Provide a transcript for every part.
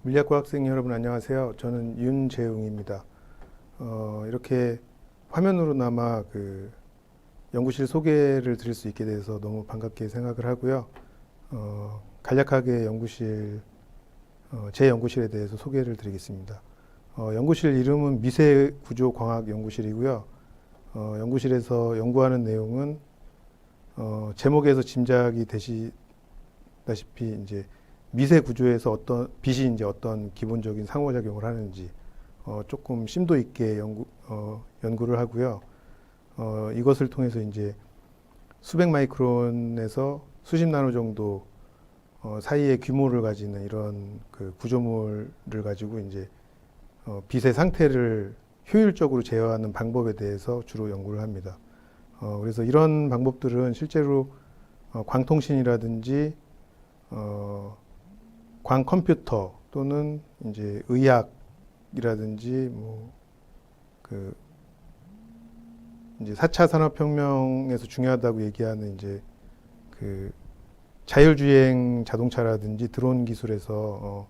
물리학과 학생 여러분 안녕하세요. 저는 윤재웅입니다. 이렇게 화면으로나마 연구실 소개를 드릴 수 있게 돼서 너무 반갑게 생각을 하고요. 간략하게 제 연구실에 대해서 소개를 드리겠습니다. 연구실 이름은 미세구조광학연구실이고요. 연구실에서 연구하는 내용은 제목에서 짐작이 되시다시피 이제 미세 구조에서 빛이 이제 어떤 기본적인 상호작용을 하는지 조금 심도 있게 연구를 하고요. 이것을 통해서 이제 수백 마이크론에서 수십 나노 정도 사이의 규모를 가지는 이런 구조물을 가지고 이제 빛의 상태를 효율적으로 제어하는 방법에 대해서 주로 연구를 합니다. 그래서 이런 방법들은 실제로 광통신이라든지 광컴퓨터 또는 이제 의학이라든지 이제 4차 산업혁명에서 중요하다고 얘기하는 이제 자율주행 자동차라든지 드론 기술에서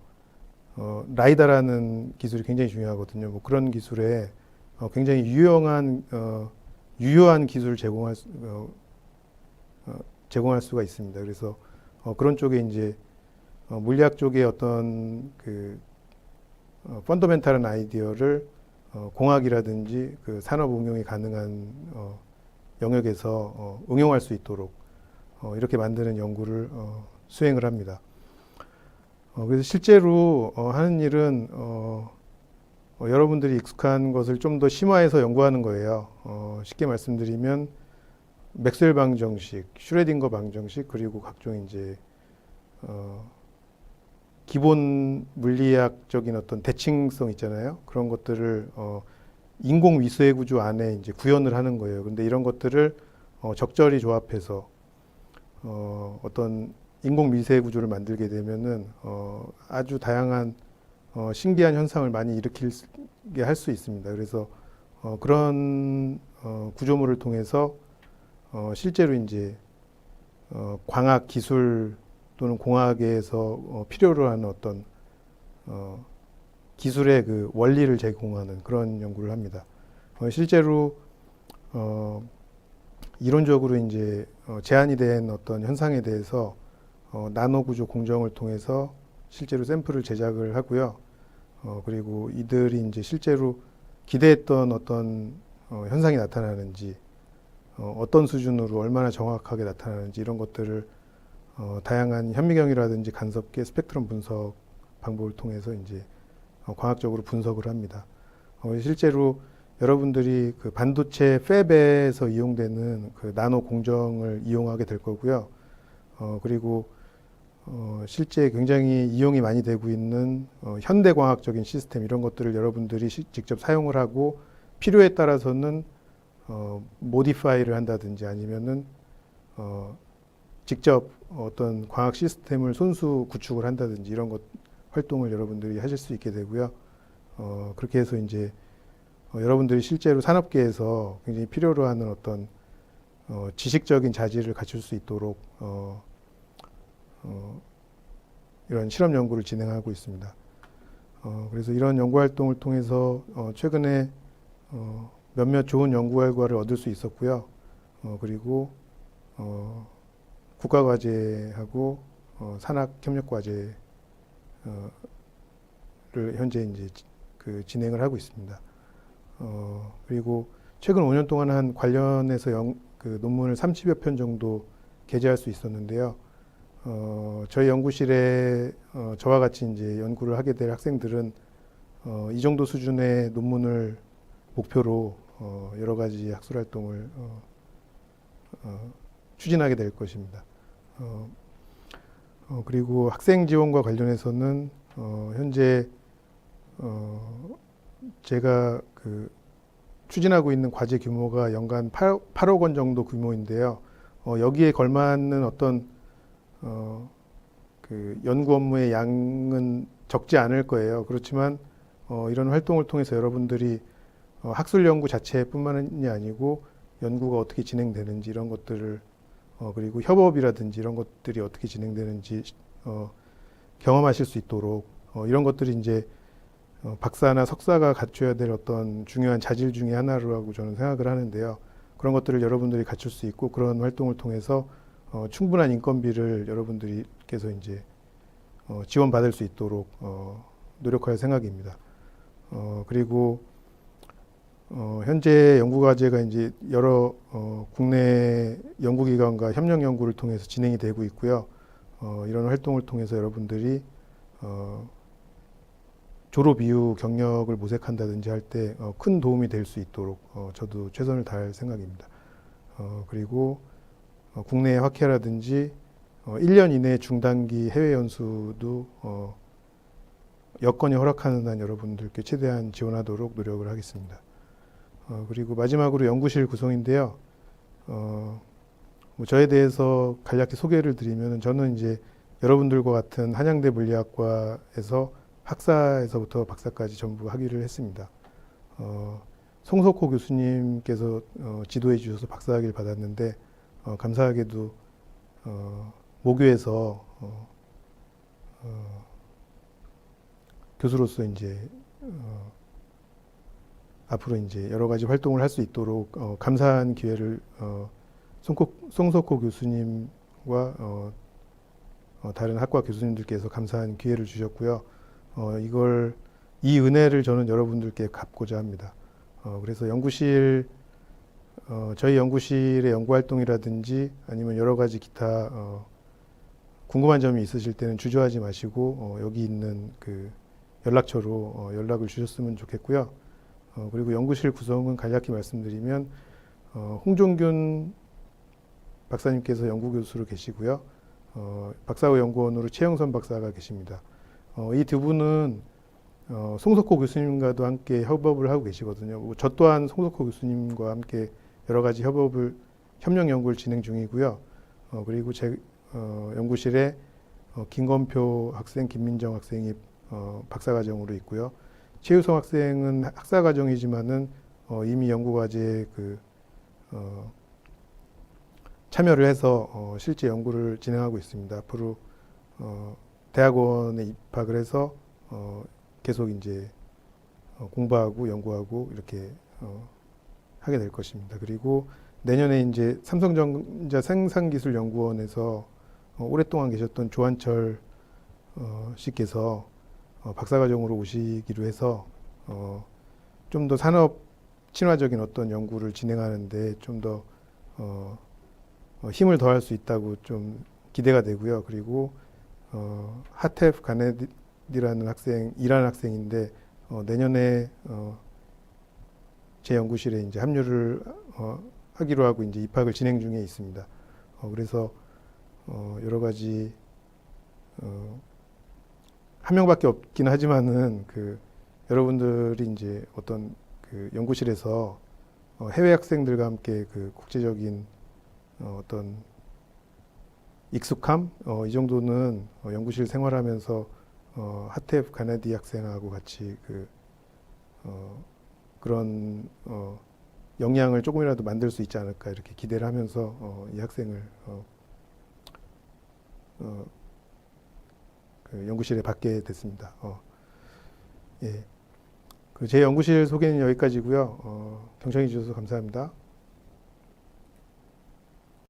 라이다라는 기술이 굉장히 중요하거든요. 그런 기술에 굉장히 유효한 기술을 제공할 수가 있습니다. 그래서 그런 쪽에 이제 물리학 쪽의 어떤 펀더멘탈한 아이디어를 공학이라든지 산업 응용이 가능한 영역에서 응용할 수 있도록 이렇게 만드는 연구를 수행을 합니다. 그래서 실제로 하는 일은 여러분들이 익숙한 것을 좀 더 심화해서 연구하는 거예요. 쉽게 말씀드리면 맥스웰 방정식, 슈레딩거 방정식, 그리고 각종 이제 기본 물리학적인 어떤 대칭성 있잖아요. 그런 것들을 인공 위수의 구조 안에 이제 구현을 하는 거예요. 근데 이런 것들을 적절히 조합해서 어떤 인공 미세 구조를 만들게 되면은 아주 다양한 신기한 현상을 많이 일으키게 할 수 있습니다. 그래서 그런 구조물을 통해서 실제로 이제 광학 기술 또는 공학에서 필요로 하는 어떤 기술의 원리를 제공하는 그런 연구를 합니다. 실제로 이론적으로 이제 제한이 된 어떤 현상에 대해서 나노 구조 공정을 통해서 실제로 샘플을 제작을 하고요. 그리고 이들이 이제 실제로 기대했던 어떤 현상이 나타나는지, 어떤 수준으로 얼마나 정확하게 나타나는지 이런 것들을 다양한 현미경이라든지 간섭계 스펙트럼 분석 방법을 통해서 이제 광학적으로 분석을 합니다. 실제로 여러분들이 반도체 팹에서 이용되는 나노 공정을 이용하게 될 거고요. 그리고 실제 굉장히 이용이 많이 되고 있는 현대광학적인 시스템 이런 것들을 여러분들이 직접 사용을 하고 필요에 따라서는 모디파이를 한다든지 아니면은 직접 어떤 광학 시스템을 손수 구축을 한다든지 이런 활동을 여러분들이 하실 수 있게 되고요. 그렇게 해서 이제 여러분들이 실제로 산업계에서 굉장히 필요로 하는 어떤 지식적인 자질을 갖출 수 있도록 이런 실험 연구를 진행하고 있습니다. 그래서 이런 연구 활동을 통해서 최근에 몇몇 좋은 연구 결과를 얻을 수 있었고요. 그리고 국가과제하고 산학협력과제를 현재 이제 진행을 하고 있습니다. 그리고 최근 5년 동안 한 관련해서 논문을 30여 편 정도 게재할 수 있었는데요. 저희 연구실에 저와 같이 이제 연구를 하게 될 학생들은 이 정도 수준의 논문을 목표로 여러 가지 학술 활동을 추진하게 될 것입니다. 그리고 학생 지원과 관련해서는 현재 제가 추진하고 있는 과제 규모가 연간 8억 원 정도 규모인데요. 여기에 걸맞는 어떤 연구 업무의 양은 적지 않을 거예요. 그렇지만 이런 활동을 통해서 여러분들이 학술 연구 자체뿐만이 아니고 연구가 어떻게 진행되는지 이런 것들을 그리고 협업이라든지 이런 것들이 어떻게 진행되는지 경험하실 수 있도록 이런 것들이 이제 박사나 석사가 갖춰야 될 어떤 중요한 자질 중에 하나라고 저는 생각을 하는데요. 그런 것들을 여러분들이 갖출 수 있고 그런 활동을 통해서 충분한 인건비를 여러분들께서 이제 지원받을 수 있도록 노력할 생각입니다. 그리고 현재 연구과제가 이제 여러 국내 연구기관과 협력 연구를 통해서 진행이 되고 있고요. 이런 활동을 통해서 여러분들이 졸업 이후 경력을 모색한다든지 할 때 큰 도움이 될 수 있도록 저도 최선을 다할 생각입니다. 그리고 국내 학회라든지 1년 이내 중단기 해외 연수도 여건이 허락하는 한 여러분들께 최대한 지원하도록 노력을 하겠습니다. 그리고 마지막으로 연구실 구성인데요. 뭐 저에 대해서 간략히 소개를 드리면 저는 이제 여러분들과 같은 한양대 물리학과에서 학사에서부터 박사까지 전부 학위를 했습니다. 송석호 교수님께서 지도해 주셔서 박사학위를 받았는데 감사하게도 모교에서 교수로서 이제 앞으로 이제 여러 가지 활동을 할 수 있도록 감사한 기회를 송석호 교수님과 다른 학과 교수님들께서 감사한 기회를 주셨고요. 이 은혜를 저는 여러분들께 갚고자 합니다. 그래서 저희 연구실의 연구활동이라든지 아니면 여러 가지 기타 궁금한 점이 있으실 때는 주저하지 마시고 여기 있는 그 연락처로 연락을 주셨으면 좋겠고요. 그리고 연구실 구성은 간략히 말씀드리면 홍종균 박사님께서 연구교수로 계시고요. 박사후 연구원으로 최영선 박사가 계십니다. 이 두 분은 송석호 교수님과도 함께 협업을 하고 계시거든요. 저 또한 송석호 교수님과 함께 여러 가지 협력 연구를 진행 중이고요. 그리고 제 연구실에 김건표 학생, 김민정 학생이 박사과정으로 있고요. 최유성 학생은 학사과정이지만은 이미 연구과제에 참여를 해서 실제 연구를 진행하고 있습니다. 앞으로 대학원에 입학을 해서 계속 이제 공부하고 연구하고 이렇게 하게 될 것입니다. 그리고 내년에 이제 삼성전자 생산기술연구원에서 오랫동안 계셨던 조한철 씨께서 박사과정으로 오시기로 해서 좀 더 산업 친화적인 어떤 연구를 진행하는데 좀 더 힘을 더할 수 있다고 좀 기대가 되고요. 그리고 하테프 가네디라는 이란 학생인데 내년에 제 연구실에 이제 합류를 하기로 하고 이제 입학을 진행 중에 있습니다. 그래서 여러 가지 한 명밖에 없긴 하지만은 여러분들이 이제 어떤 연구실에서 해외 학생들과 함께 국제적인 어떤 익숙함 이 정도는 연구실 생활하면서 하테프 가네디 학생하고 같이 그런 역량을 조금이라도 만들 수 있지 않을까 이렇게 기대를 하면서 이 학생을 연구실에 받게 됐습니다. 예. 제 연구실 소개는 여기까지고요. 경청해 주셔서 감사합니다.